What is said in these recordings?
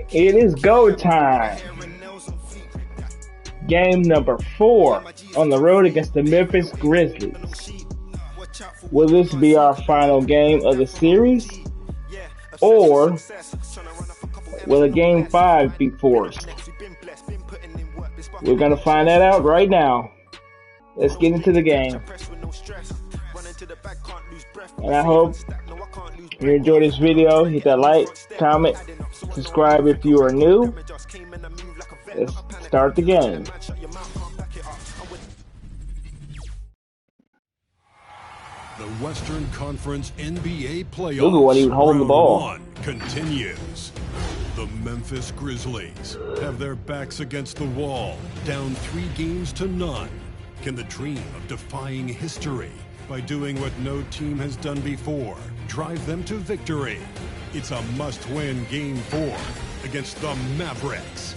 It is go time. Game number 4 on the road against the Memphis Grizzlies. Will this be our final game of the series? Or will a game 5 be forced? We're going to find that out right now. Let's get into the game. And I hope you enjoyed this video. Hit that like, comment, subscribe if you are new. Let's start the game. The Western Conference NBA playoffs. Look at what he was holding the ball. Round 1 continues. The Memphis Grizzlies have their backs against the wall, down 3-0. Can the dream of defying history by doing what no team has done before drive them to victory? It's a must-win Game 4 against the Mavericks.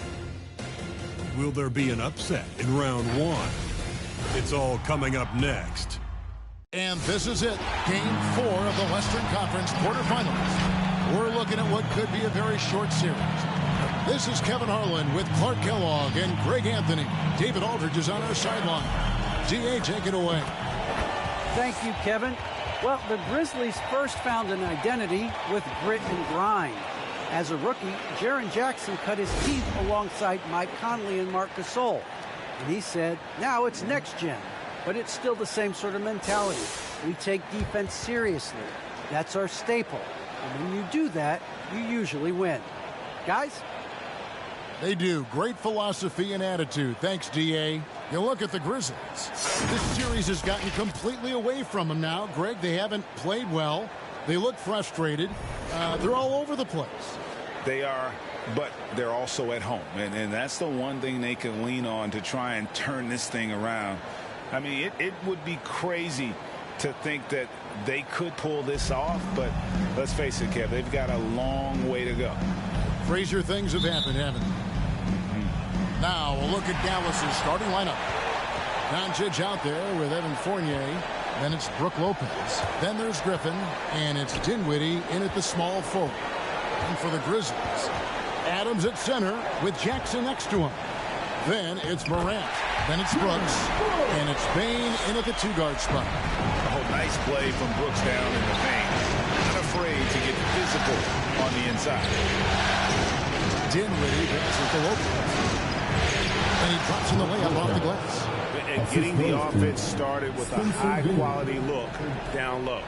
Will there be an upset in round 1? It's all coming up next. And this is it, Game 4 of the Western Conference quarterfinals. We're looking at what could be a very short series. This is Kevin Harlan with Clark Kellogg and Greg Anthony. David Aldridge is on our sideline. D.A., take it away. Thank you, Kevin. Well, the Grizzlies first found an identity with grit and grind. As a rookie, Jaren Jackson cut his teeth alongside Mike Conley and Marc Gasol. And he said, now it's next gen. But it's still the same sort of mentality. We take defense seriously. That's our staple. And when you do that, you usually win. Guys? They do. Great philosophy and attitude. Thanks, D.A. You look at the Grizzlies. This series has gotten completely away from them now. Greg, they haven't played well. They look frustrated. They're all over the place. They are, but they're also at home. And that's the one thing they can lean on to try and turn this thing around. I mean, it would be crazy to think that they could pull this off, but let's face it, Kev, they've got a long way to go. Crazier things have happened, haven't they? Now, we'll look at Dallas's starting lineup. Doncic out there with Evan Fournier. Then it's Brook Lopez. Then there's Griffin, and it's Dinwiddie in at the small forward. And for the Grizzlies, Adams at center with Jackson next to him. Then it's Morant. Then it's Brooks. And it's Bane in at the 2-guard spot. Oh, nice play from Brooks down in the paint. Not afraid to get physical on the inside. Dinwiddie passes to Lopez. And he drops in the layup off the glass. And getting the offense started with a high-quality look down low.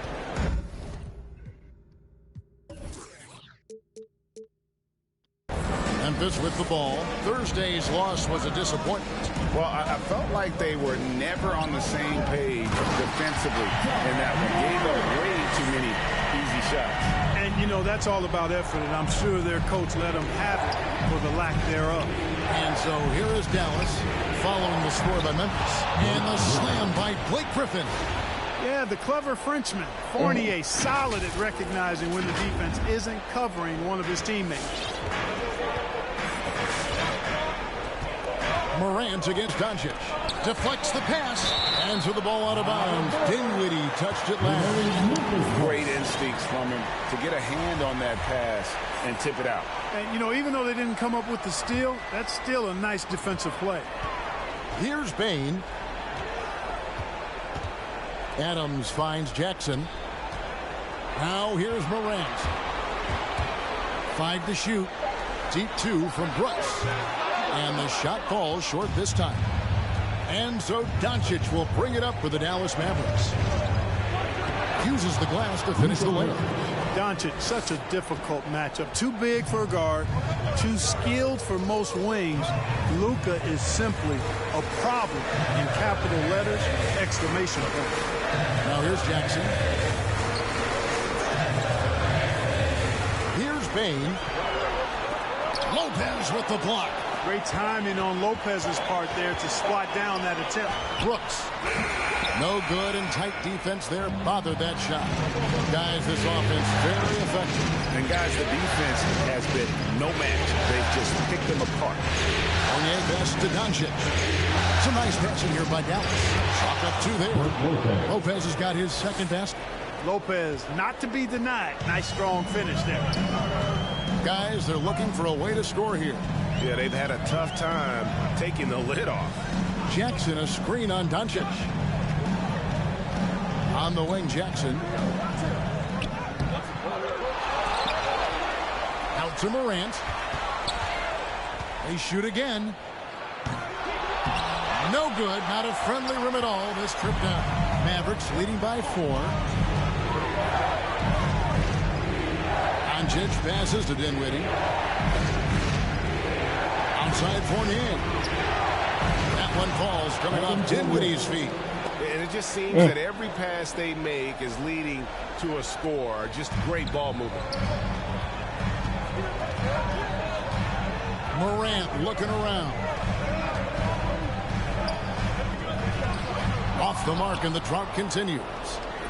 Memphis with the ball. Thursday's loss was a disappointment. Well, I felt like they were never on the same page defensively in that one. Gave up way too many easy shots. And, you know, that's all about effort, and I'm sure their coach let them have it for the lack thereof. And so here is Dallas following the score by Memphis. And the slam by Blake Griffin. Yeah, the clever Frenchman. Fournier solid at recognizing when the defense isn't covering one of his teammates. Morant against Doncic. Deflects the pass. And to the ball out of bounds. Dinwiddie touched it last. Great instincts from him to get a hand on that pass and tip it out. And, you know, even though they didn't come up with the steal, that's still a nice defensive play. Here's Bane. Adams finds Jackson. Now here's Morant. 5 to shoot. Deep 2 from Brooks. And the shot falls short this time. And so Doncic will bring it up for the Dallas Mavericks. Uses the glass to finish the layup. Doncic, such a difficult matchup. Too big for a guard, too skilled for most wings. Luka is simply a problem in capital letters, exclamation point. Now here's Jackson. Here's Bane. Lopez with the block. Great timing on Lopez's part there to swat down that attempt. Brooks. No good, and tight defense there bothered that shot. Guys, this offense very effective. And guys, the defense has been no match. They've just picked them apart. Fournier pass to Doncic. Some nice passing here by Dallas. Chalk up 2 there. Lopez has got his second basket. Lopez, not to be denied. Nice, strong finish there. Guys, they're looking for a way to score here. Yeah, they've had a tough time taking the lid off. Jackson, a screen on Doncic. On the wing, Jackson. Out to Morant. They shoot again. No good. Not a friendly rim at all this trip down. Mavericks leading by 4. Doncic passes to Dinwiddie. Outside Fournier. That one falls coming off Dinwiddie's feet. And it just seems that every pass they make is leading to a score. Just great ball movement. Morant looking around. Off the mark, and the drought continues.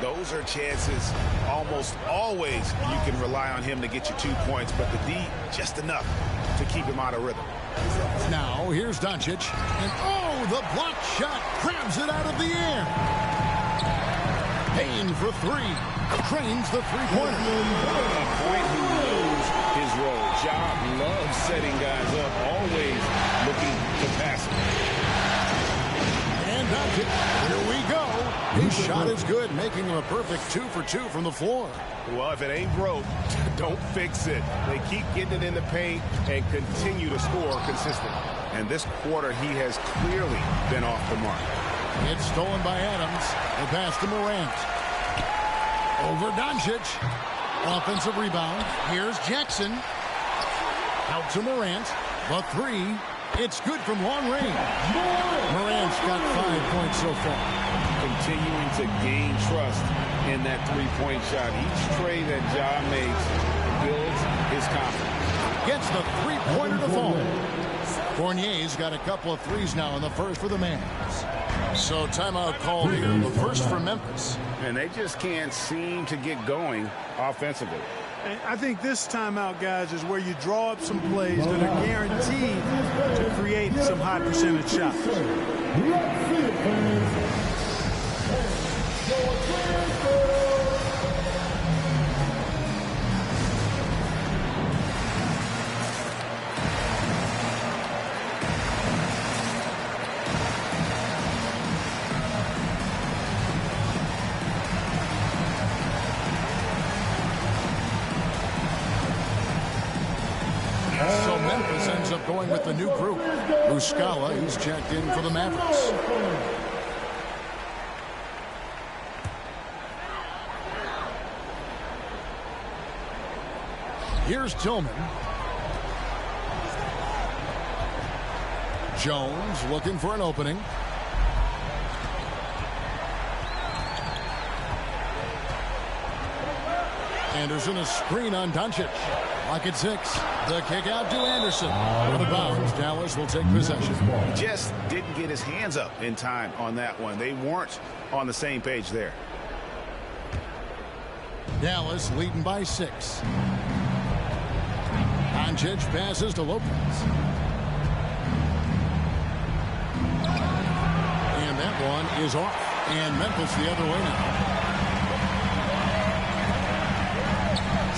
Those are chances almost always you can rely on him to get you 2 points, but the D just enough to keep him out of rhythm. Now here's Doncic, and oh, the block shot grabs it out of the air. Payne for 3, trains the three-pointer. A point who knows his role. Job loves setting guys up, always looking to pass it. And Doncic, here we go. His shot is good, making him a perfect 2 for 2 from the floor. Well, if it ain't broke, don't fix it. They keep getting it in the paint and continue to score consistently. And this quarter, he has clearly been off the mark. It's stolen by Adams. The pass to Morant. Over Doncic. Offensive rebound. Here's Jackson. Out to Morant. The 3. It's good from long range. Morant's got 5 points so far. Continuing to gain trust in that three-point shot. Each tray that Ja makes builds his confidence. Gets the three-pointer to fall. Fournier's got a couple of threes now in the first for the Mavs. So timeout called here. The first for Memphis. And they just can't seem to get going offensively. And I think this timeout, guys, is where you draw up some plays that are guaranteed to create some high percentage shots. So Memphis ends up going with the new group. Muscala, he's checked in for the Mavericks. Here's Tillman. Jones looking for an opening. Anderson, a screen on Doncic. Lock at 6. The kick out to Anderson. Out of bounds. Dallas will take possession. Just didn't get his hands up in time on that one. They weren't on the same page there. Dallas leading by 6. Doncic passes to Lopez. And that one is off. And Memphis the other way now.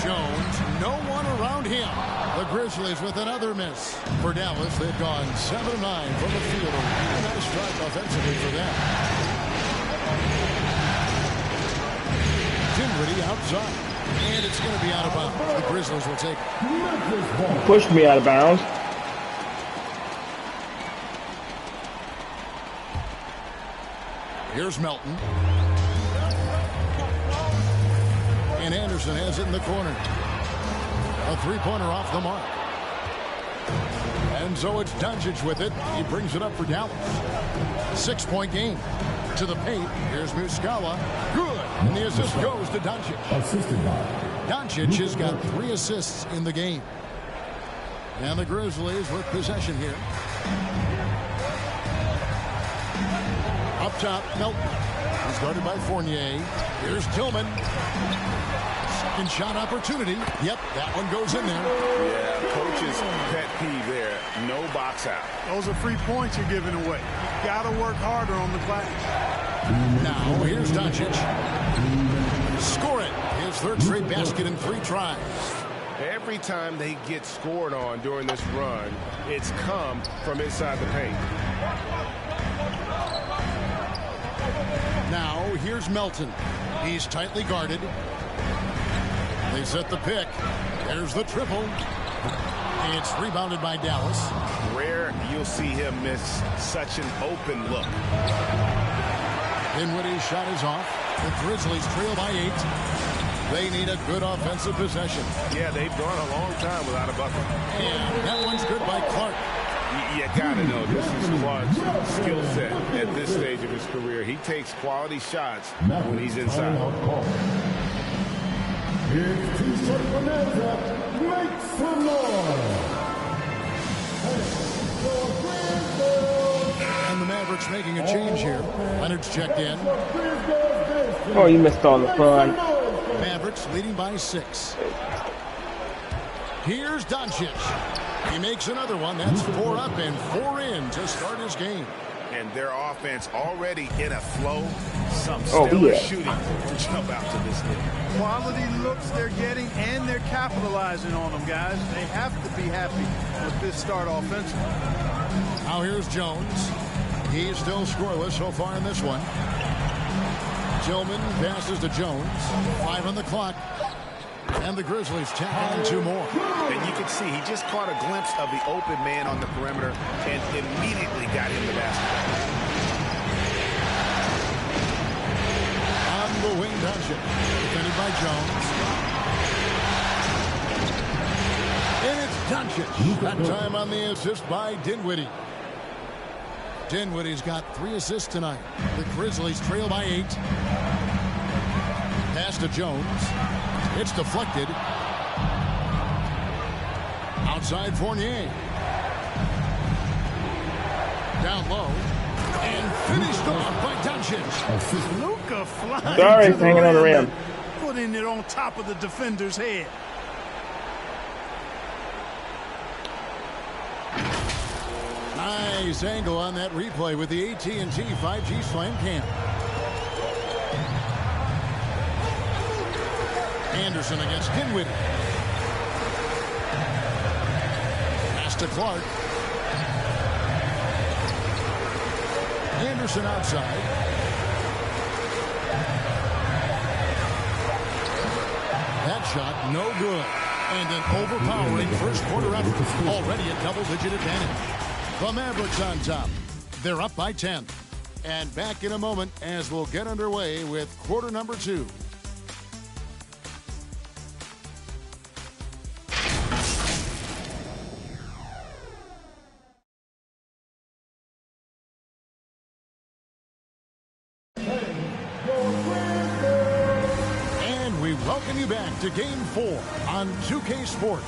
Jones, no one around him. The Grizzlies with another miss. For Dallas, they've gone 7 of 9 from the field. A really nice strike offensively for them. Dinwiddie outside. And it's going to be out of bounds. The Grizzlies will take it. Pushed me out of bounds. Here's Melton. And Anderson has it in the corner. A three-pointer off the mark. And so it's Doncic with it. He brings it up for Dallas. 6-point game. To the paint. Here's Muscala. Good. And the assist goes to Doncic. Doncic has got 3 assists in the game. And the Grizzlies with possession here. Up top, Melton. He's guarded by Fournier. Here's Tillman. Second shot opportunity. Yep, that one goes in there. Yeah, coach's pet peeve there. No box out. Those are free points you're giving away. You got to work harder on the glass. Now, here's Doncic. Score it. His third straight basket in 3 tries. Every time they get scored on during this run, it's come from inside the paint. Now, here's Melton. He's tightly guarded. They set the pick. There's the triple. It's rebounded by Dallas. Rare you'll see him miss such an open look. Dinwiddie's shot is off. The Grizzlies trail by 8. They need a good offensive possession. Yeah, they've gone a long time without a bucket. And that one's good by Clark. You gotta know this is Clark's skill set at this stage of his career. He takes quality shots when he's inside. Here's T-shirt Bonanza. Make some noise. And the Mavericks making a change here. Leonard's checked in. Oh, you missed on the front. Mavericks leading by 6. Here's Doncic. He makes another one. That's 4 up and 4 in to start his game. And their offense already in a flow. Some stellar shooting to jump out to this league. Quality looks they're getting, and they're capitalizing on them, guys. They have to be happy with this start offensively. Now here's Jones. He's still scoreless so far in this one. Tillman passes to Jones. 5 on the clock. And the Grizzlies tack on 2 more. And you can see he just caught a glimpse of the open man on the perimeter and immediately got him the basketball. On the wing, Doncic. Defended by Jones. And it's Doncic. That time on the assist by Dinwiddie. Dinwiddie's got 3 assists tonight. The Grizzlies trail by 8. Pass to Jones. It's deflected. Outside Fournier. Down low. And finished off by Doncic. Luka flying. Sorry, to the hanging on the rim. Putting it on top of the defender's head. Nice angle on that replay with the AT&T 5G Slam Cam. Anderson against Dinwiddie. Pass to Clark. Anderson outside. That shot no good. And an overpowering first quarter effort. Already a double-digit advantage. The Mavericks on top. They're up by 10. And back in a moment as we'll get underway with quarter number 2. And we welcome you back to Game 4 on 2K Sports.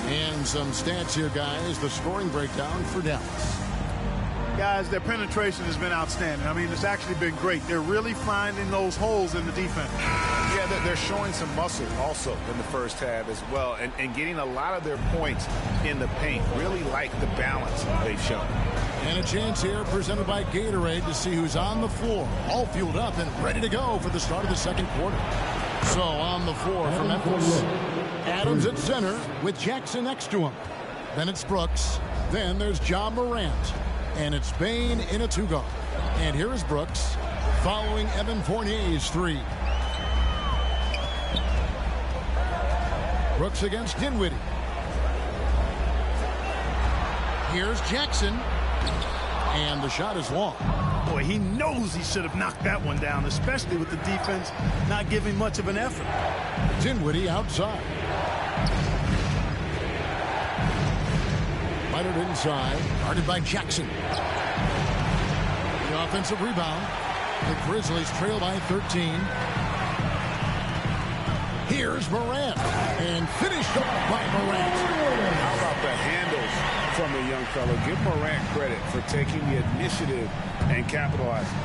And some stats here, guys. The scoring breakdown for Dallas. Guys, their penetration has been outstanding. I mean, it's actually been great. They're really finding those holes in the defense. Yeah, they're showing some muscle also in the first half as well, and getting a lot of their points in the paint. Really like the balance they've shown. And a chance here presented by Gatorade to see who's on the floor, all fueled up and ready to go for the start of the second quarter. So on the floor for Memphis, Adams at center with Jackson next to him. Then it's Brooks. Then there's John Morant. And it's Bain in a 2-guard. And here is Brooks following Evan Fournier's 3. Brooks against Dinwiddie. Here's Jackson. And the shot is long. Boy, he knows he should have knocked that one down, especially with the defense not giving much of an effort. Dinwiddie outside. Leonard inside, guarded by Jackson. The offensive rebound. The Grizzlies trail by 13. Here's Morant. And finished off by Morant. How about the handles from the young fellow? Give Morant credit for taking the initiative and capitalizing.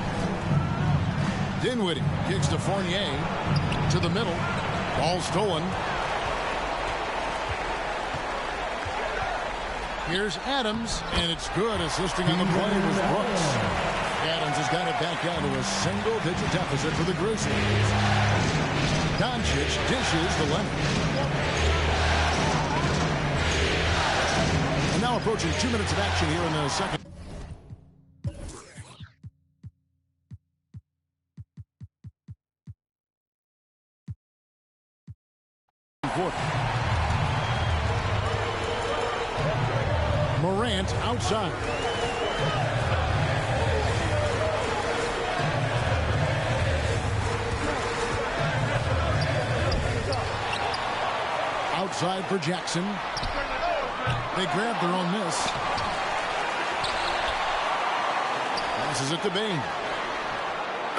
Dinwiddie kicks to Fournier. To the middle. Ball stolen. Here's Adams, and it's good. Assisting on the play was Brooks. Adams has got it back down to a single-digit deficit for the Grizzlies. Doncic dishes to Leonard. And now approaching 2 minutes of action here in the second. Morant outside. Outside for Jackson. They grab their own miss. Passes it to Bain.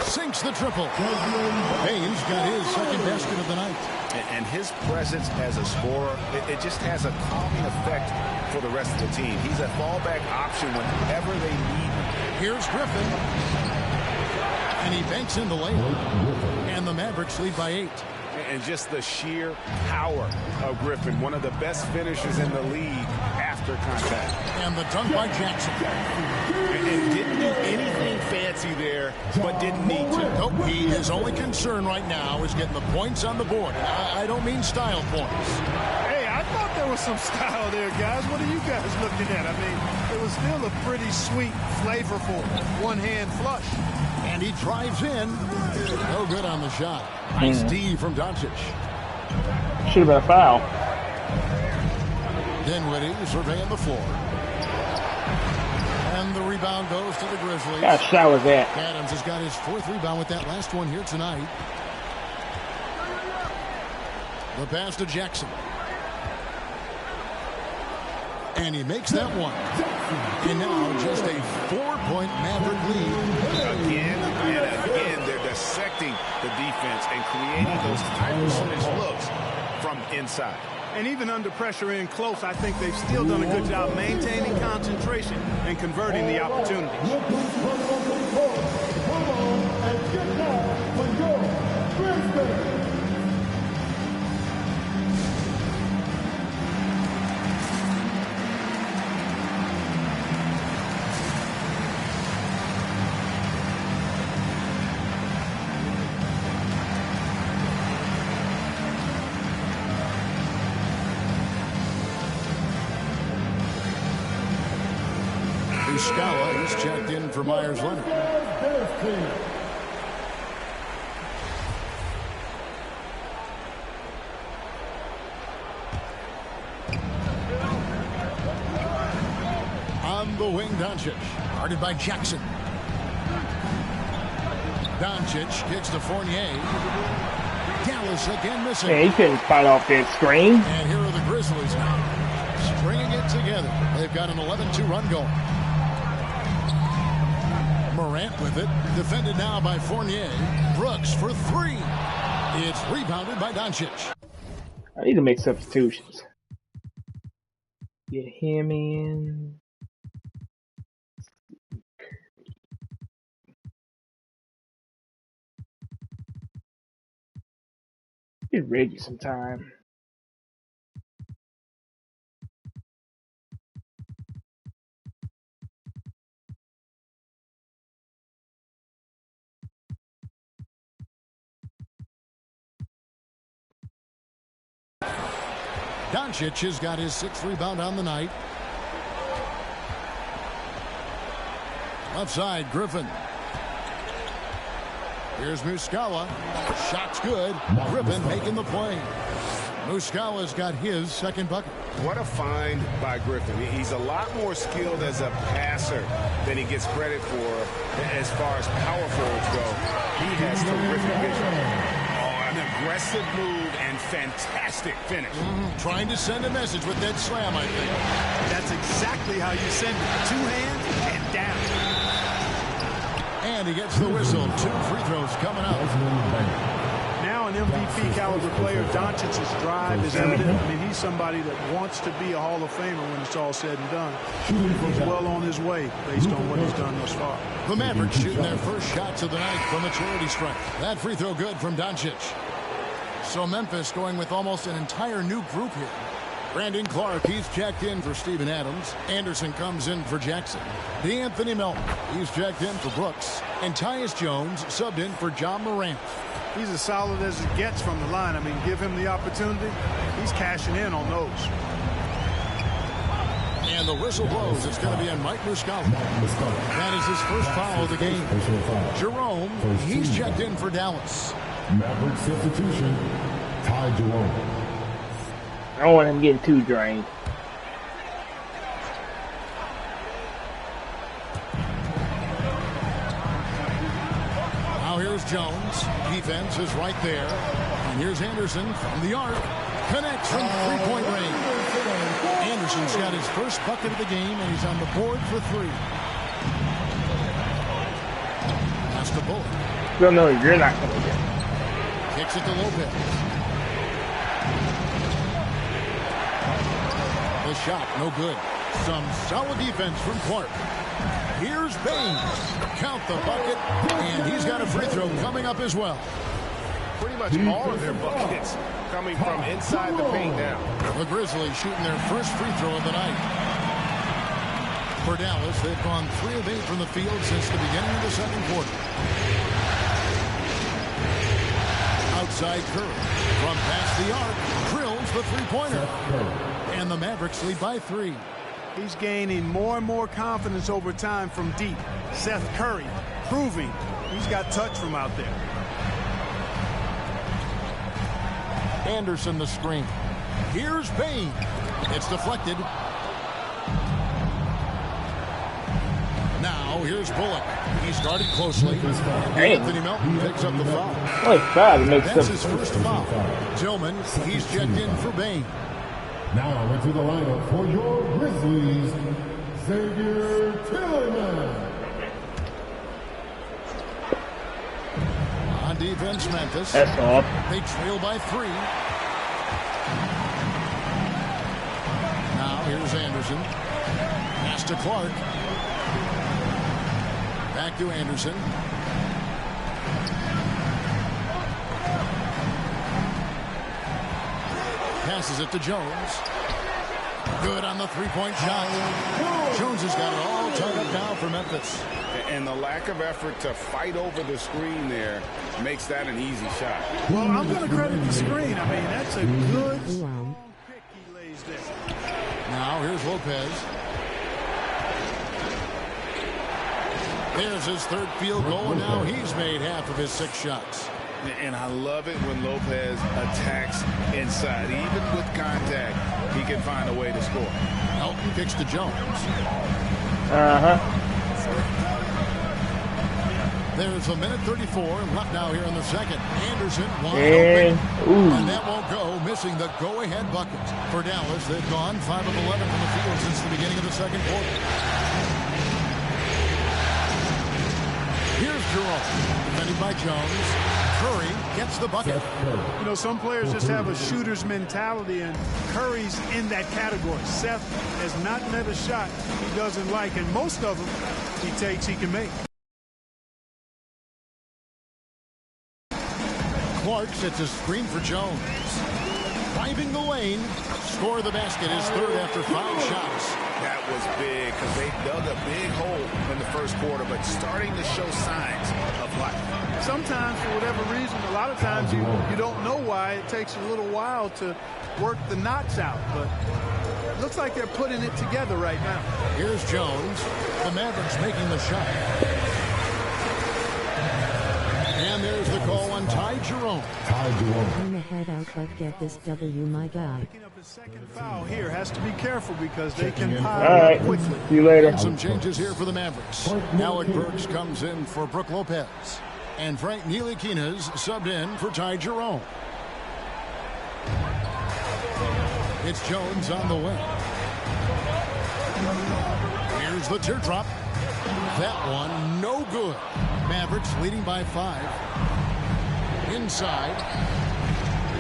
Sinks the triple. Bain's got his second basket of the night. And his presence as a scorer, it just has a calming effect for the rest of the team. He's a fallback option whenever they need him. Here's Griffin. And he banks in the layup. And the Mavericks lead by 8. And just the sheer power of Griffin, one of the best finishers in the league after contact. And the dunk by Jackson. And didn't do anything fancy there, but didn't need to. Nope, his only concern right now is getting the points on the board. I don't mean style points. Hey, I thought there was some style there, guys. What are you guys looking at? I mean, it was still a pretty sweet, flavorful one-hand flush. And he drives in. No good on the shot. Nice D from Doncic. Should have been a foul. Dinwiddie surveying the floor. And the rebound goes to the Grizzlies. What shot was that? Adams has got his 4th rebound with that last one here tonight. The pass to Jackson. And he makes that one. And now just a 4-point Maverick lead. Again and again, they're dissecting the defense and creating those high percentage looks from inside. And even under pressure in close, I think they've still done a good job maintaining concentration and converting the opportunities. Scala is checked in for Myers-Leonard. On the wing, Doncic. Guarded by Jackson. Doncic kicks to Fournier. Dallas again missing. Yeah, he couldn't fight off that screen. And here are the Grizzlies now, stringing it together. They've got an 11-2 run going. Morant with it. Defended now by Fournier. Brooks for 3. It's rebounded by Doncic. I need to make substitutions. Get him in. Get Reggie some time. Doncic has got his 6th rebound on the night. Left side, Griffin. Here's Muscala. Shot's good. Griffin making the play. Muscala's got his 2nd bucket. What a find by Griffin. He's a lot more skilled as a passer than he gets credit for as far as power forwards go. He has terrific vision. An aggressive move and fantastic finish. Trying to send a message with that slam, I think. That's exactly how you send it. 2 hands and down. And he gets the whistle. 2 free throws coming up. Now an MVP caliber player, Doncic's drive is evident. I mean, he's somebody that wants to be a Hall of Famer when it's all said and done. He's well on his way based on what he's done thus far. The Mavericks shooting their first shots of the night from a charity strike. That free throw good from Doncic. So Memphis going with almost an entire new group here. Brandon Clark, he's checked in for Steven Adams. Anderson comes in for Jackson. DeAnthony Melton, he's checked in for Brooks. And Tyus Jones subbed in for John Morant. He's as solid as it gets from the line. I mean, give him the opportunity. He's cashing in on those. And the whistle blows. It's going to be on Mike Muscala. That is his first foul of the game. Jerome, he's checked in for Dallas. Mavericks substitution, Ty Jerome. I don't want him getting too drained. Now here's Jones. Defense is right there. And here's Anderson from the arc. Connects from three-point range. Anderson's got his first bucket of the game, and he's on the board for three. Pass to Bullock. No, you're not going to get. Kicks it to Lopez. The shot, no good. Some solid defense from Clark. Here's Baines. Count the bucket, and he's got a free throw coming up as well. Pretty much all of their buckets coming from inside the paint now. The Grizzlies shooting their first free throw of the night. For Dallas, they've gone 3 of 8 from the field since the beginning of the second quarter. Outside Curry. From past the arc, drills the three-pointer. And the Mavericks lead by 3. He's gaining more and more confidence over time from deep. Seth Curry proving he's got touch from out there. Anderson the screen. Here's Baines. It's deflected. Now here's Bullock. He started closely. Anthony Melton picks up the foul. That's his first foul. Tillman, he's checked in for Baines. Now into the lineup for your Grizzlies, Xavier Tillman. On defense, Memphis. That's off. They trail by 3. Now here's Anderson. Pass to Clark. Back to Anderson. Passes it to Jones. Good on the three-point shot. Jones has got it all tied up now for Memphis. And the lack of effort to fight over the screen there makes that an easy shot. Well, I'm going to credit the screen. I mean, that's a good strong pick he lays there. Now here's Lopez. There's his third field goal, and now he's made half of his 6 shots. And I love it when Lopez attacks inside. Even with contact, he can find a way to score. Melton kicks to Jones. There's a minute 34 left now here in the second. Anderson wide open. And that won't go, missing the go-ahead bucket. For Dallas, they've gone 5 of 11 from the field since the beginning of the second quarter. Here's Jerome, defended by Jones. Curry gets the bucket. You know, some players just have a shooter's mentality, and Curry's in that category. Seth has not met a shot he doesn't like, and most of them he takes he can make. Clark sets a screen for Jones. Driving the lane. Score the basket, his third after 5 shots. That was big because they dug a big hole in the first quarter, but starting to show signs of life. Sometimes, for whatever reason, a lot of times you don't know why. It takes a little while to work the knots out, but it looks like they're putting it together right now. Here's Jones. The Mavericks making the shot. And there's the call on Ty Jerome. I'm ahead out, but get this W, my guy. Picking up his second foul here, has to be careful because they can pile up quickly. See you later. Some changes here for the Mavericks. Alec Burks comes in for Brook Lopez. And Frank Ntilikina's subbed in for Ty Jerome. It's Jones on the wing. Here's the teardrop. That one, no good. Mavericks leading by 5. Inside.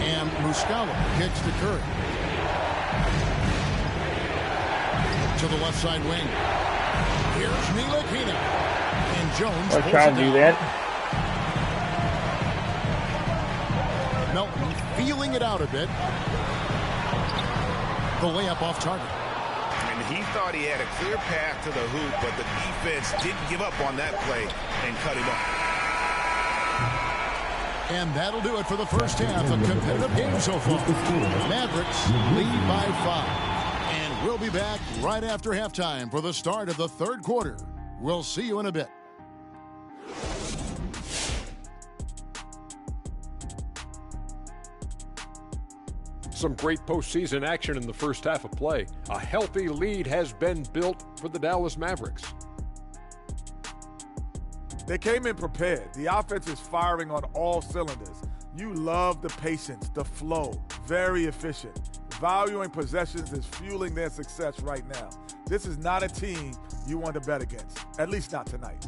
And Muscala kicks to Curry. To the left side wing. Here's Ntilikina. And Jones I'm trying to do that. Melton feeling it out a bit. The layup off target. And he thought he had a clear path to the hoop, but the defense didn't give up on that play and cut him off. And that'll do it for the first half. A competitive game so far. Mavericks lead by 5. And we'll be back right after halftime for the start of the third quarter. We'll see you in a bit. Some great postseason action in the first half of play. A healthy lead has been built for the Dallas Mavericks. They came in prepared. The offense is firing on all cylinders. You love the patience, the flow, very efficient. Valuing possessions is fueling their success right now. This is not a team you want to bet against, at least not tonight.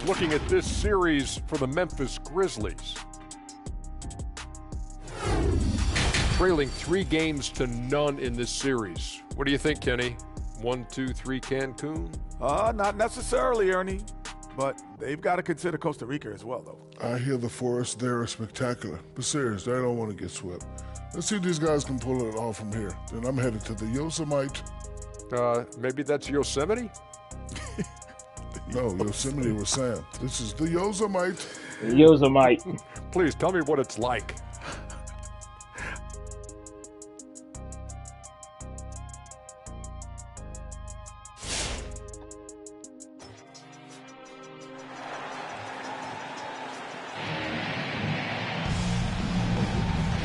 Looking at this series for the Memphis Grizzlies. Trailing 3-0 in this series. What do you think, Kenny? 1-2-3 Cancun? Not necessarily, Ernie. But they've got to consider Costa Rica as well, though. I hear the forest there is spectacular. But serious, they don't want to get swept. Let's see if these guys can pull it off from here. Then I'm headed to the Yosemite. Maybe that's Yosemite? No, Yosemite was Sam. This is the Yosemite. Yosemite. Please tell me what it's like.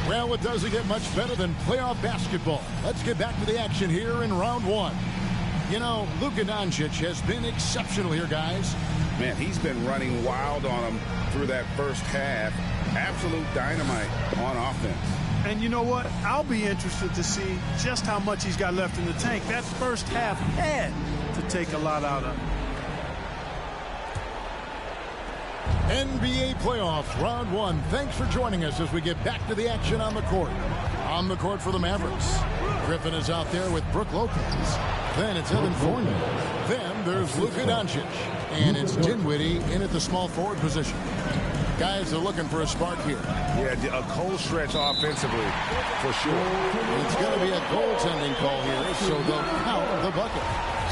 Well, it doesn't get much better than playoff basketball. Let's get back to the action here in round 1. You know, Luka Doncic has been exceptional here, guys. Man, he's been running wild on them through that first half. Absolute dynamite on offense. And you know what? I'll be interested to see just how much he's got left in the tank. That first half had to take a lot out of him. NBA playoffs, round 1. Thanks for joining us as we get back to the action on the court. On the court for the Mavericks. Griffin is out there with Brook Lopez. Then it's Evan Fournier. Then there's Luka Doncic. And it's Dinwiddie in at the small forward position. Guys are looking for a spark here. Yeah, a cold stretch offensively, for sure. It's going to be a goaltending call here, so they'll count the bucket.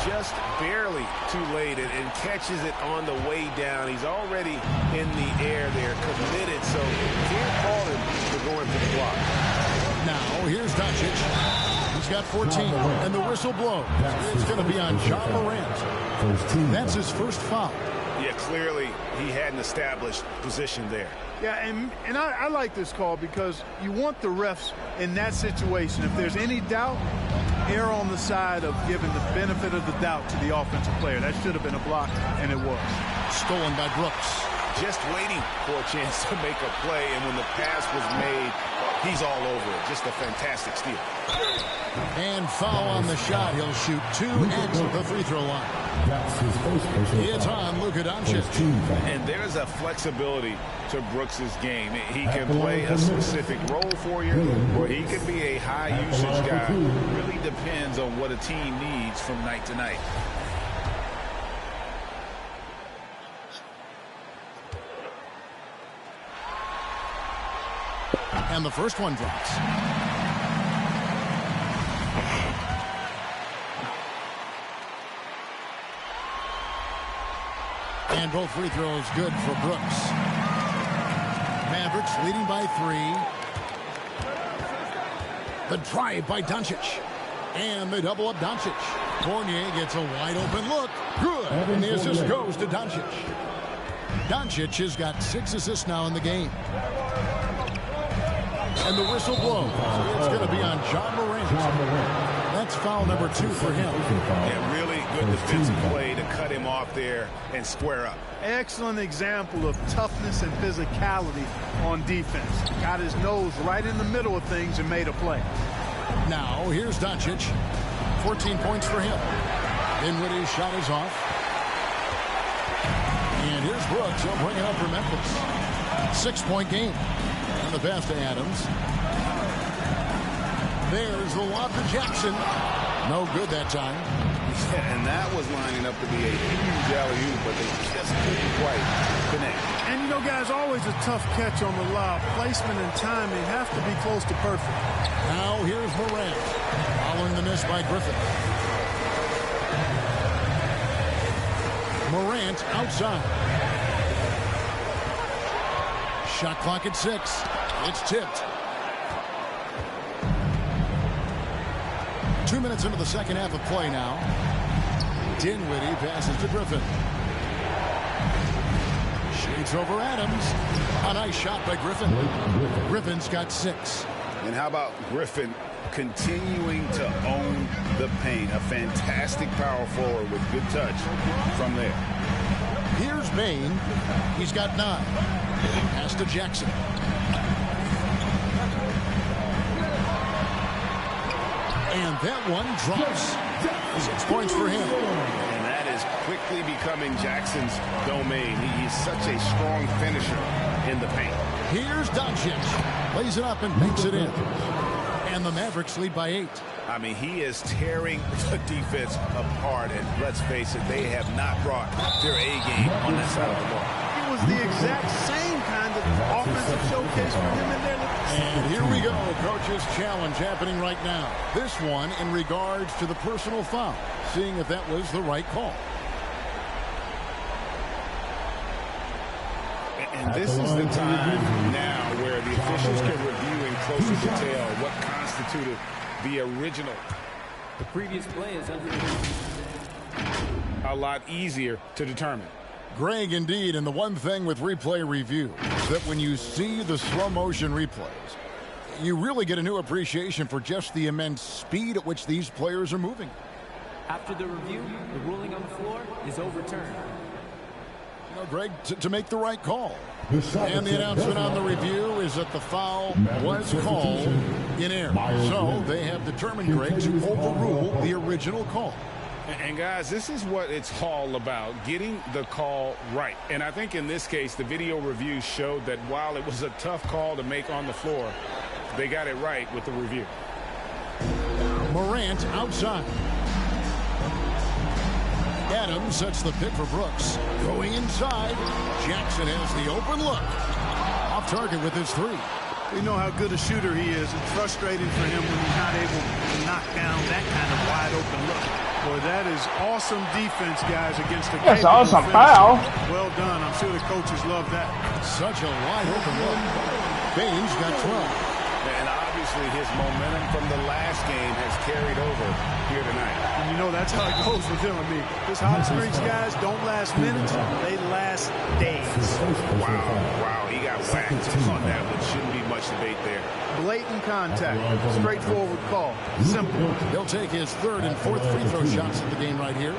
Just barely too late and catches it on the way down. He's already in the air there, committed, so can't fault him for going to the block. Now, here's Doncic. He's got 14, and the whistle blows. It's going to be on John Morant. That's his first foul. Yeah, clearly he hadn't established position there. Yeah, and I like this call because you want the refs in that situation. If there's any doubt, err on the side of giving the benefit of the doubt to the offensive player. That should have been a block, and it was. Stolen by Brooks. Just waiting for a chance to make a play, and when the pass was made, he's all over it. Just a fantastic steal. And foul on the shot. He'll shoot 2 at the free throw line. That's his first personal It's foul. on Luka Doncic. And there's a flexibility to Brooks's game. He can play a specific role for you, or he can be a high-usage guy. It really depends on what a team needs from night to night. And the first one drops. And both free throws good for Brooks. Mavericks leading by 3. The drive by Doncic. And they double up Doncic. Fournier gets a wide open look. Good. And the assist goes to Doncic. Doncic has got 6 assists now in the game. And the whistle blows. It's going to be on John Morant. That's foul number 2 for him. Yeah, really good defensive play to cut him off there and square up. Excellent example of toughness and physicality on defense. Got his nose right in the middle of things and made a play. Now, here's Doncic. 14 points for him. Dinwiddie's shot is off. And here's Brooks. He'll bring it up for Memphis. 6-point game. And the pass to Adams. There's the lob to Jackson. No good that time. And that was lining up to be a huge alley-oop, but they just couldn't quite connect. And, you know, guys, always a tough catch on the lob. Placement and timing have to be close to perfect. Now here's Morant. Following the miss by Griffin. Morant outside. Shot clock at 6. It's tipped. 2 minutes into the second half of play now. Dinwiddie passes to Griffin. Shades over Adams. A nice shot by Griffin. Griffin's got 6. And how about Griffin continuing to own the paint? A fantastic power forward with good touch from there. Here's Bain. He's got 9. Pass to Jackson. And that one drops. 6 points for him. And that is quickly becoming Jackson's domain. He is such a strong finisher in the paint. Here's Doncic. Lays it up and makes it in. And the Mavericks lead by 8. I mean, he is tearing the defense apart. And let's face it, they have not brought their A game on that side of the ball. It was the exact same kind of offensive showcase for him in there. And here we go. Coach's challenge happening right now. This one in regards to the personal foul. Seeing if that was the right call. And this is the time now where the officials can review in closer detail what constituted the original. The previous play is a lot easier to determine. Greg, indeed, and the one thing with replay review is that when you see the slow motion replays, you really get a new appreciation for just the immense speed at which these players are moving. After the review, the ruling on the floor is overturned. You know, Greg, to make the right call. And the announcement on the review is that the foul was called in error. So they have determined, Greg, to overrule the original call. And guys, this is what it's all about, getting the call right. And I think in this case, the video review showed that while it was a tough call to make on the floor, they got it right with the review. Morant outside. Adams sets the pick for Brooks. Going inside. Jackson has the open look. Off target with his 3. We know how good a shooter he is. It's frustrating for him when he's not able to knock down that kind of wide open look. Boy, that is awesome defense, guys, against a That's awesome foul. Well done. I'm sure the coaches love that. Such a wide open look. Baines got 12. And obviously his momentum from the last game has carried over here tonight. And you know that's how it goes with him and me. This hot streaks, guys, don't last minutes. They last days. Wow. He got whacked on that one. Shouldn't be much debate there. Blatant contact. Straightforward call. Simple. He'll take his 3rd and 4th free throw shots of the game right here.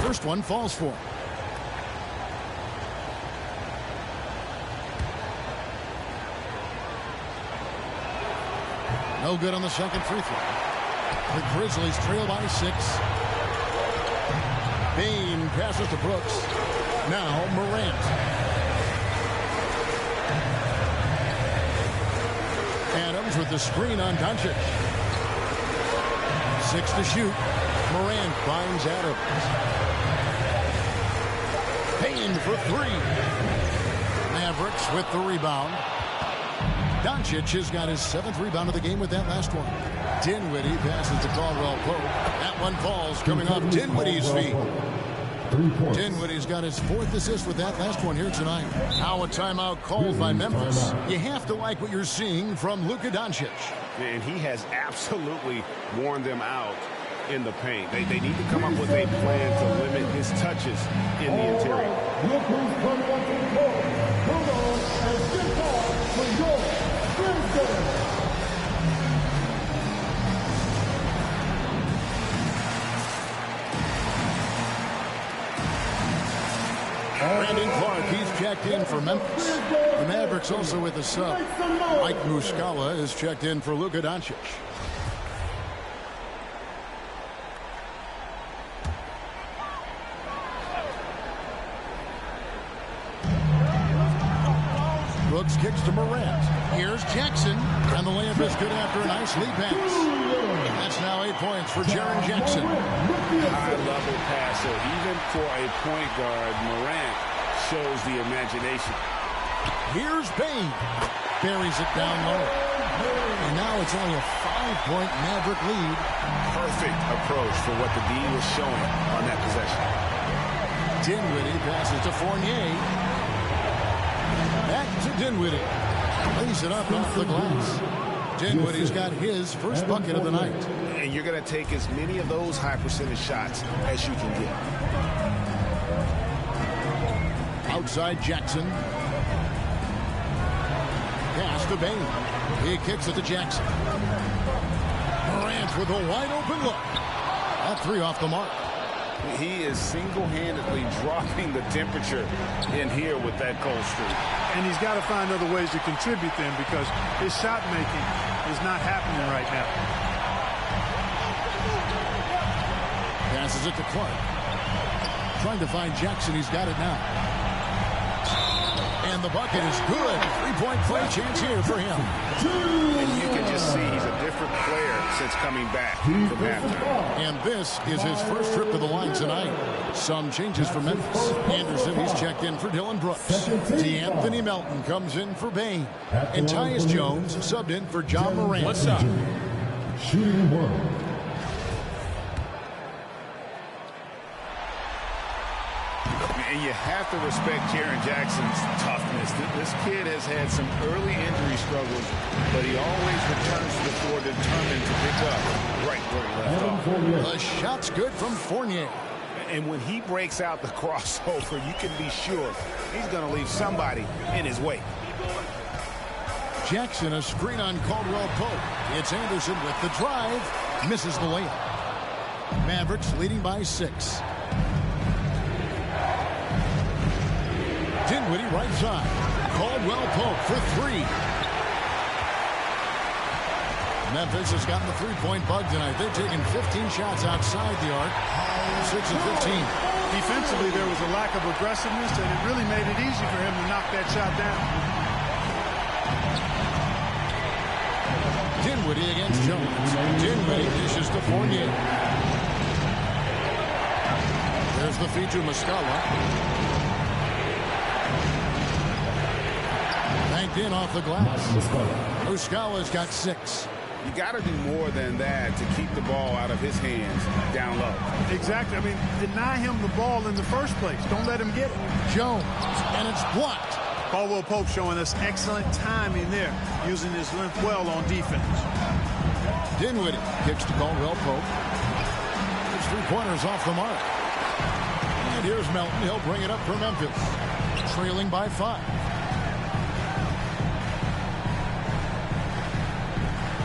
First one falls for him. No good on the second free throw. The Grizzlies trail by 6. Bain passes to Brooks. Now Morant. Adams with the screen on Doncic. 6 to shoot. Morant finds Adams. Bain for 3. Mavericks with the rebound. Doncic has got his 7th rebound of the game with that last one. Dinwiddie passes to Caldwell Pope. That one falls coming off Dinwiddie's feet. Dinwiddie's got his 4th assist with that last one here tonight. Now a timeout called by Memphis. You have to like what you're seeing from Luka Doncic. And he has absolutely worn them out in the paint. They need to come up with a plan to limit his touches in the interior. Brandon Clark, he's checked in for Memphis. The Mavericks also with a sub. Mike Muscala is checked in for Luka Doncic. Brooks kicks to Morant. Here's Jackson. And the layup is good after a nice lead pass. That's now 8 points for Jaren Jackson. High-level passer. Even for a point guard, Morant shows the imagination. Here's Bain. Buries it down low. And now it's only a 5-point Maverick lead. Perfect approach for what the D was showing on that possession. Dinwiddie passes to Fournier. Back to Dinwiddie. Lays it up off the glass. Dinwiddie's got his first bucket of the night. And you're going to take as many of those high percentage shots as you can get. Outside Jackson. Pass to Bain. He kicks it to Jackson. Morant with a wide open look. That three off the mark. He is single-handedly dropping the temperature in here with that cold streak. And he's got to find other ways to contribute then, because his shot making is not happening right now. Passes it to Clark. Trying to find Jackson. He's got it now. And the bucket is good. Three-point play chance here for him. And you can just see he's a different player since coming back from halftime. And this is his first trip to the line tonight. Some changes for Memphis. Anderson, he's checked in for Dylan Brooks. D'Anthony Melton comes in for Bain. And Tyus Jones subbed in for John Morant. What's up? Shooting one. And you have to respect Jaren Jackson's toughness. This kid has had some early injury struggles, but he always returns to the floor determined to pick up right where he left off. The shot's good from Fournier. And when he breaks out the crossover, you can be sure he's going to leave somebody in his wake. Jackson, a screen on Caldwell Pope. It's Anderson with the drive. Misses the layup. Mavericks leading by 6. Dinwiddie right side. Caldwell Pope for 3. Memphis has gotten the three-point bug tonight. They've taken 15 shots outside the arc. 6 of 15. Defensively, there was a lack of aggressiveness, and it really made it easy for him to knock that shot down. Dinwiddie against Jones. Dinwiddie dishes to Fournier. There's the feed to Muscala. Banked in off the glass. Muscala's got 6. You got to do more than that to keep the ball out of his hands down low. Exactly. I mean, deny him the ball in the first place. Don't let him get it. Jones, and it's blocked. Caldwell Pope showing us excellent timing there, using his length well on defense. Dinwiddie kicks to Caldwell Pope. His three-pointers off the mark. And here's Melton. He'll bring it up for Memphis. Trailing by 5.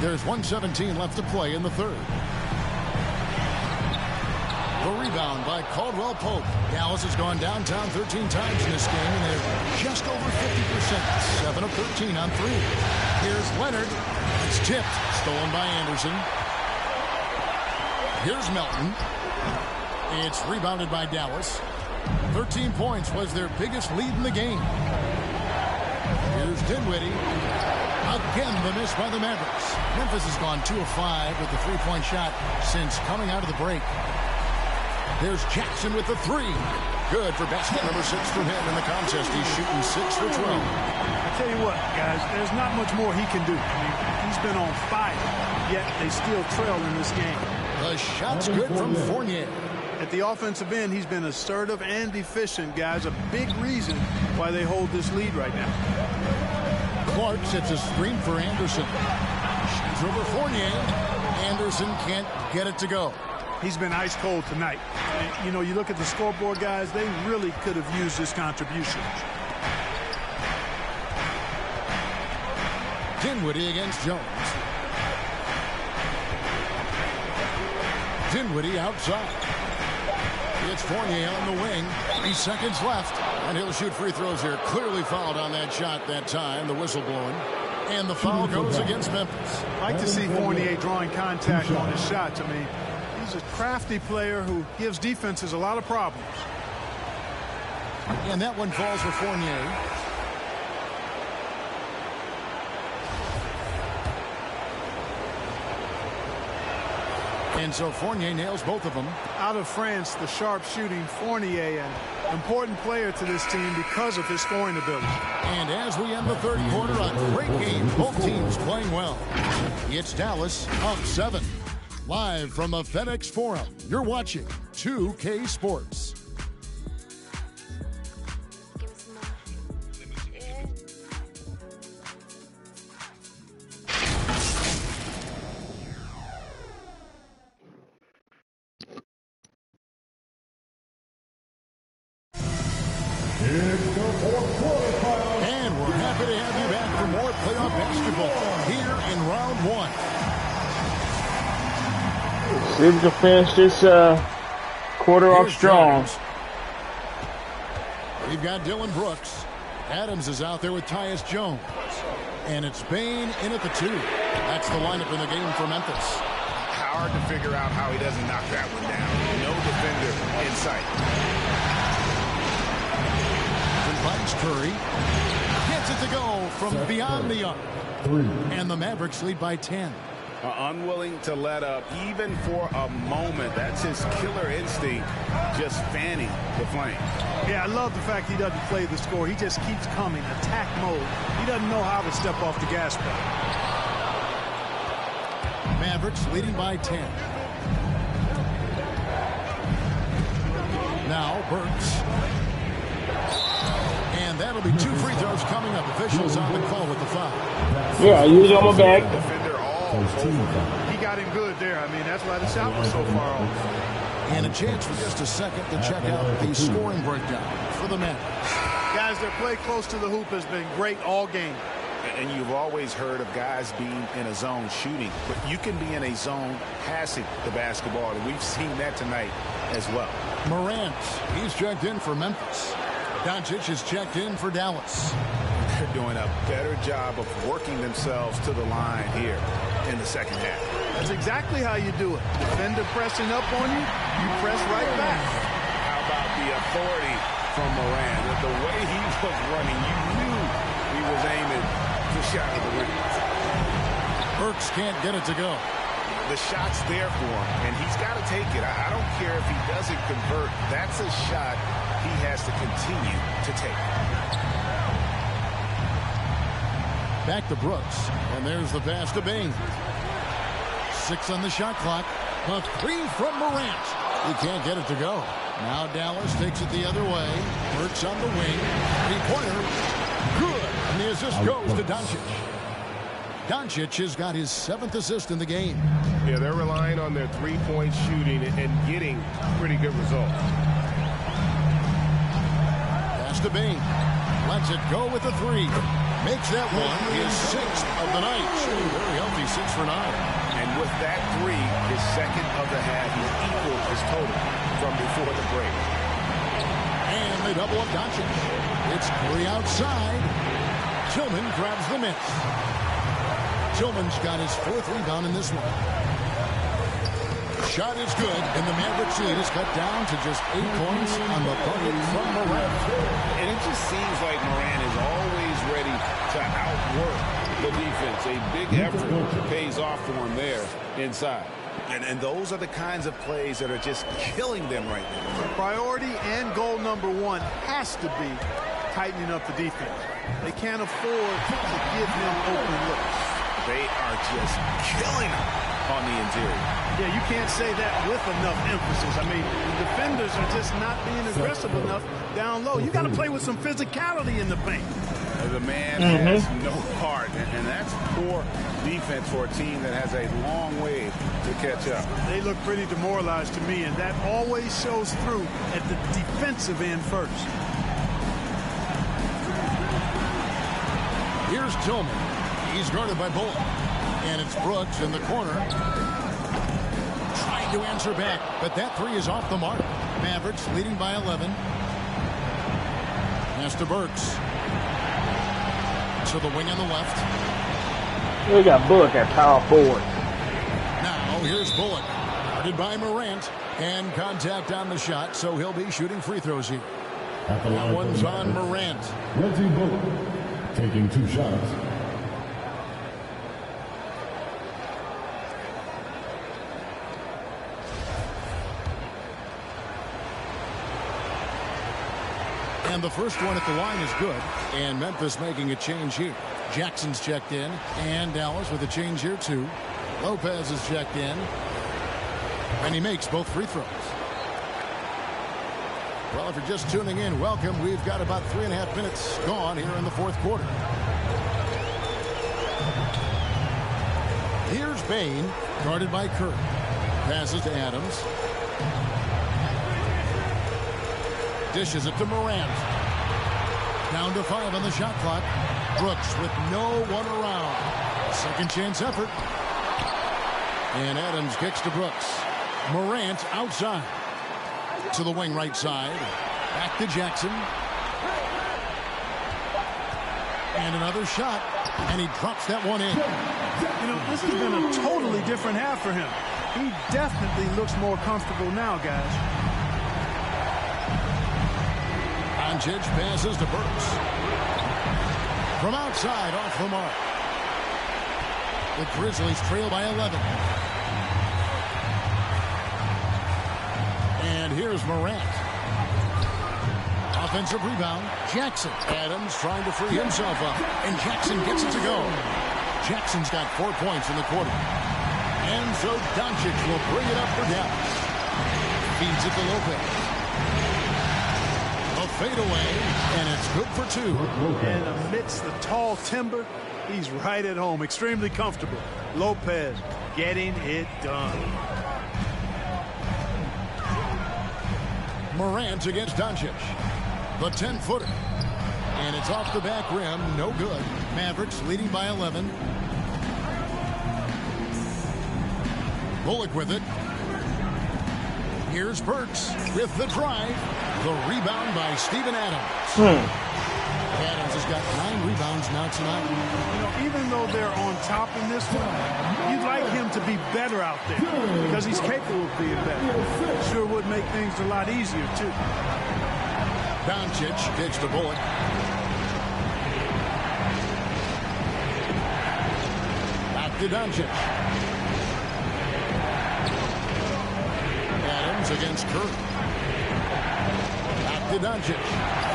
There's 1:17 left to play in the third. The rebound by Caldwell Pope. Dallas has gone downtown 13 times in this game, and they're just over 50%. 7 of 13 on 3. Here's Leonard. It's tipped. Stolen by Anderson. Here's Melton. It's rebounded by Dallas. 13 points was their biggest lead in the game. Here's Dinwiddie. Again, the miss by the Mavericks. Memphis has gone 2 of 5 with the three-point shot since coming out of the break. There's Jackson with the 3. Good for basket number 6 from him in the contest. He's shooting 6 for 12. I tell you what, guys, there's not much more he can do. I mean, he's been on fire, yet they still trail in this game. The shot's good from Fournier. At the offensive end, he's been assertive and efficient, guys. A big reason why they hold this lead right now. Clark sets a screen for Anderson. Shoots over Fournier. Anderson can't get it to go. He's been ice cold tonight. And, you know, you look at the scoreboard, guys, they really could have used this contribution. Dinwiddie against Jones. Dinwiddie outside. It's Fournier on the wing. 3 seconds left. And he'll shoot free throws here. Clearly fouled on that shot that time. The whistle blowing. And the foul goes against Memphis. I like to see Fournier drawing contact on his shots. I mean, he's a crafty player who gives defenses a lot of problems. And that one falls for Fournier. And so Fournier nails both of them. Out of France, the sharp-shooting Fournier, an important player to this team because of his scoring ability. And as we end the third quarter, a great game. Both teams playing well. It's Dallas up 7. Live from the FedEx Forum, you're watching 2K Sports. more playoff basketball here in round one. See if we can finish this quarter off strong. We've got Dylan Brooks. Adams is out there with Tyus Jones. And it's Bane in at the 2. That's the lineup in the game for Memphis. Hard to figure out how he doesn't knock that one down. No defender in sight. Invites Curry. Gets it to go from beyond the arc. And the Mavericks lead by 10. Unwilling to let up even for a moment. That's his killer instinct, just fanning the flame. Yeah, I love the fact he doesn't play the score. He just keeps coming, attack mode. He doesn't know how to step off the gas pedal. Mavericks leading by 10. Now Burks. And that'll be 2 free throws coming up. Officials on the call with the foul. Yeah, use on my back. He got him good there. I mean, that's why the shot was so far off. And a chance for just a second to check out the scoring breakdown for the Mavericks. Guys, their play close to the hoop has been great all game. And you've always heard of guys being in a zone shooting, but you can be in a zone passing the basketball, and we've seen that tonight as well. Morant, he's checked in for Memphis. Doncic is checked in for Dallas. They're doing a better job of working themselves to the line here in the second half. That's exactly how you do it. Defender pressing up on you, you press right back. How about the authority from Moran? The way he was running, you knew he was aiming to shot at the rim. Burks can't get it to go. The shot's there for him, and he's got to take it. I don't care if he doesn't convert. That's a shot he has to continue to take. Back to Brooks, and there's the pass to Bane. 6 on the shot clock. A 3 from Morant. He can't get it to go. Now Dallas takes it the other way. Burks on the wing. 3-pointer. Good. And the assist goes to Doncic. Doncic has got his 7th assist in the game. Yeah, they're relying on their three-point shooting and getting pretty good results. Pass to Bane. Lets it go with the 3. Makes that one his 6th of the night. Very healthy 6 for 9. And with that 3, his 2nd of the half, he equaled his total from before the break. And they double up Doncic. It's Curry outside. Tillman grabs the miss. Tillman's got his 4th rebound in this one. Shot is good, and the Mavericks lead is cut down to just 8 points on the bucket from Morant. And it just seems like Morant is always ready to outwork the defense. A big effort pays off for him there inside. And those are the kinds of plays that are just killing them right now. Priority and goal number 1 has to be tightening up the defense. They can't afford to give him open looks. They are just killing him on the interior. Yeah, you can't say that with enough emphasis. I mean, the defenders are just not being aggressive enough down low. You got to play with some physicality in the paint. The man has no heart, and that's poor defense for a team that has a long way to catch up. They look pretty demoralized to me, and that always shows through at the defensive end first. Here's Tillman. He's guarded by Bullock. And it's Brooks in the corner. Trying to answer back, but that 3 is off the mark. Mavericks leading by 11. Pass to Burks. To the wing on the left. We got Bullock at power forward. Now here's Bullock. Guarded by Morant. And contact on the shot, so he'll be shooting free throws here. That one's on Morant. Reggie Bullock taking 2 shots. And the first one at the line is good. And Memphis making a change here. Jackson's checked in. And Dallas with a change here too. Lopez is checked in. And he makes both free throws. Well, if you're just tuning in, welcome. We've got about 3.5 minutes gone here in the 4th quarter. Here's Bane, guarded by Curry. Passes to Adams. Dishes it to Morant. Down to 5 on the shot clock. Brooks with no one around. Second chance effort. And Adams kicks to Brooks. Morant outside. To the wing right side. Back to Jackson. And another shot. And he drops that one in. You know, this has been a totally different half for him. He definitely looks more comfortable now, guys. Doncic passes to Burks. From outside, off the mark. The Grizzlies trail by 11. And here's Morant. Offensive rebound. Jackson. Adams trying to free himself up. And Jackson gets it to go. Jackson's got 4 points in the quarter. And so Doncic will bring it up for Dallas. Feeds it to Lopez. A fadeaway, and it's good for 2. And amidst the tall timber, he's right at home. Extremely comfortable. Lopez getting it done. Morant against Doncic. The 10-footer. And it's off the back rim. No good. Mavericks leading by 11. Bullock with it. Here's Burks with the drive. The rebound by Steven Adams. Adams has got 9 rebounds now tonight. You know, even though they're on top in this one, you'd like him to be better out there because he's capable of being better. Sure would make things a lot easier, too. Doncic kicks to Bullock. Back to Doncic. Adams against Curry. Back to Doncic.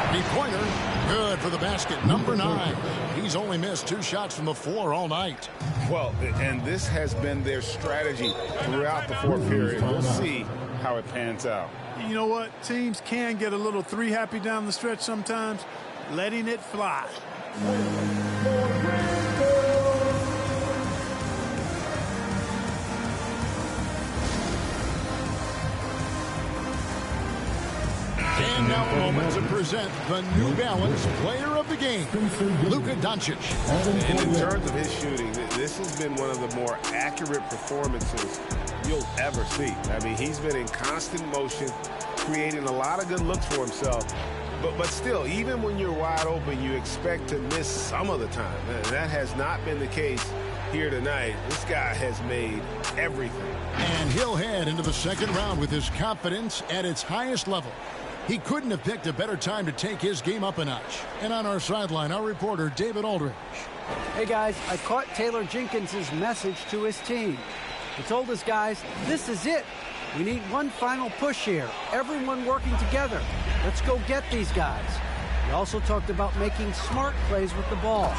Three-pointer. Good for the basket. Number 9. He's only missed 2 shots from the floor all night. Well, and this has been their strategy throughout the fourth period. We'll see how it pans out. You know what? Teams can get a little 3-happy down the stretch sometimes. Letting it fly. And now a moment to present the New Balance Player of the Game, Luka Doncic. And in terms of his shooting, this has been one of the more accurate performances you'll ever see. I mean, he's been in constant motion, creating a lot of good looks for himself. But still, even when you're wide open, you expect to miss some of the time. And that has not been the case here tonight. This guy has made everything. And he'll head into the second round with his confidence at its highest level. He couldn't have picked a better time to take his game up a notch. And on our sideline, our reporter, David Aldridge. Hey, guys, I caught Taylor Jenkins' message to his team. He told his guys, this is it. We need one final push here. Everyone working together. Let's go get these guys. He also talked about making smart plays with the ball.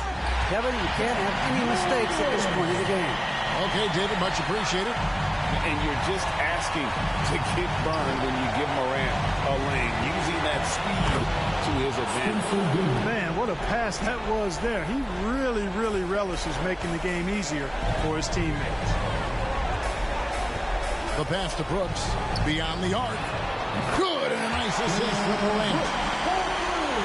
Kevin, you can't have any mistakes at this point of the game. Okay, David, much appreciated. And you're just asking to get burned when you give Morant a lane, using that speed to his advantage. Man, what a pass that was there. He really, really relishes making the game easier for his teammates. The pass to Brooks, beyond the arc. Good, and a nice assist from Morant.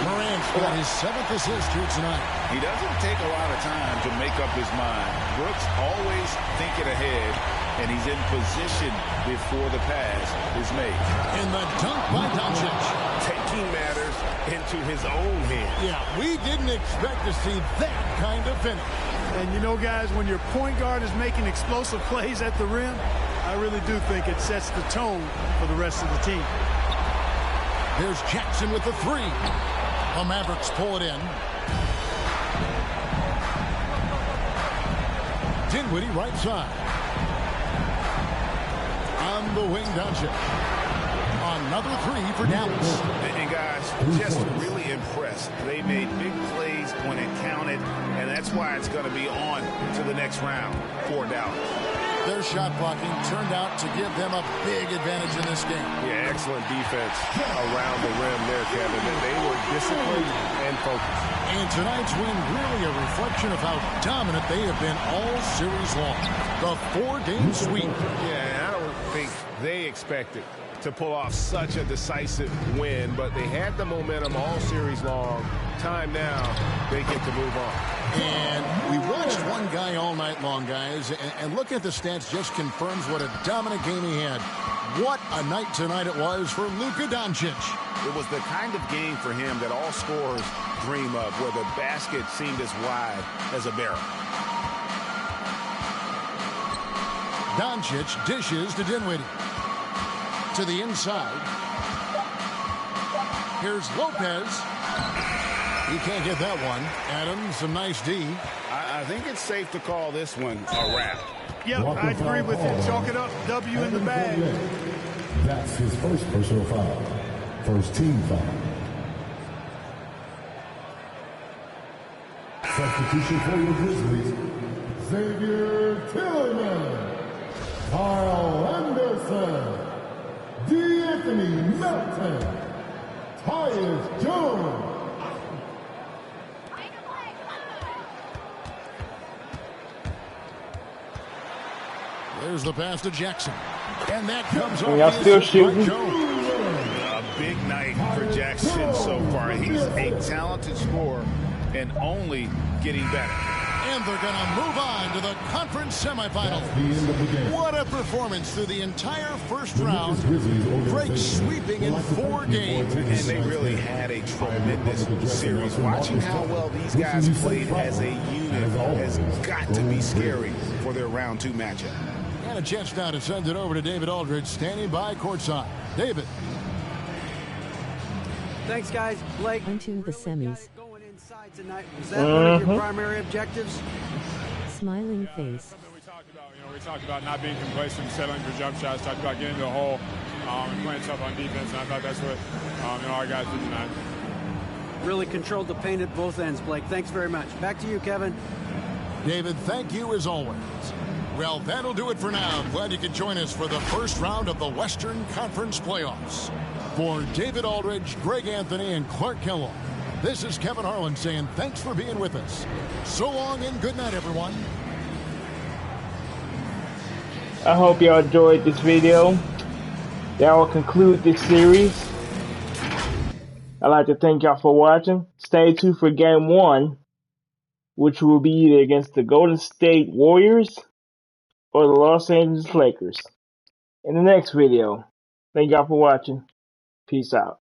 Morant's got his 7th assist here tonight. He doesn't take a lot of time to make up his mind. Brooks always thinking ahead, and he's in position before the pass is made. And the dunk by Doncic. Taking matters into his own hands. Yeah, we didn't expect to see that kind of finish. And you know, guys, when your point guard is making explosive plays at the rim, I really do think it sets the tone for the rest of the team. There's Jackson with the 3. The Mavericks pull it in. Dinwiddie right side. On the wing, Doncic. Another 3 for Dallas. And guys, just really impressed. They made big plays when it counted, and that's why it's going to be on to the next round for Dallas. Their shot blocking turned out to give them a big advantage in this game. Yeah, excellent defense around the rim there, Kevin. They were disciplined and focused. And tonight's win really a reflection of how dominant they have been all series long. The 4-game sweep. Yeah, I don't think they expected to pull off such a decisive win, but they had the momentum all series long. Time now, they get to move on. And we watched one guy all night long, guys, and look at the stats just confirms what a dominant game he had. What a night tonight it was for Luka Doncic. It was the kind of game for him that all scorers dream of, where the basket seemed as wide as a barrel. Doncic dishes to Dinwiddie. To the inside. Here's Lopez. He can't get that one. Adams, some nice D. I think it's safe to call this one a wrap. Yep, I agree with you. Chalk it up. W in the bag. That's his first personal foul. First team foul. Substitution for the Grizzlies. Xavier Tillman. Kyle Anderson. D'Anthony Melton. Tyus Jones. There's the pass to Jackson. And that comes off. Y'all still shooting? A big night for Jackson so far. He's a talented scorer and only getting better. And they're going to move on to the conference semifinal. What a performance through the entire first round. Break sweeping in 4 games. And they really had a tremendous series. Watching how well these guys played as a unit has got to be scary for their round 2 matchup. And a chance now to send it over to David Aldridge, standing by courtside. David. Thanks, guys. Blake. Into the semis. Going inside tonight. Was that one of your primary objectives? Smiling face. We talked about not being complacent, settling for jump shots, talked about getting to the hole and playing tough on defense, and I thought that's what our guys did tonight. Really controlled the paint at both ends, Blake. Thanks very much. Back to you, Kevin. David, thank you as always. Well, that'll do it for now. I'm glad you could join us for the first round of the Western Conference playoffs. For David Aldridge, Greg Anthony, and Clark Kellogg, this is Kevin Harlan saying thanks for being with us. So long and good night, everyone. I hope y'all enjoyed this video. That will conclude this series. I'd like to thank y'all for watching. Stay tuned for Game 1, which will be either against the Golden State Warriors or the Los Angeles Lakers. In the next video, thank y'all for watching. Peace out.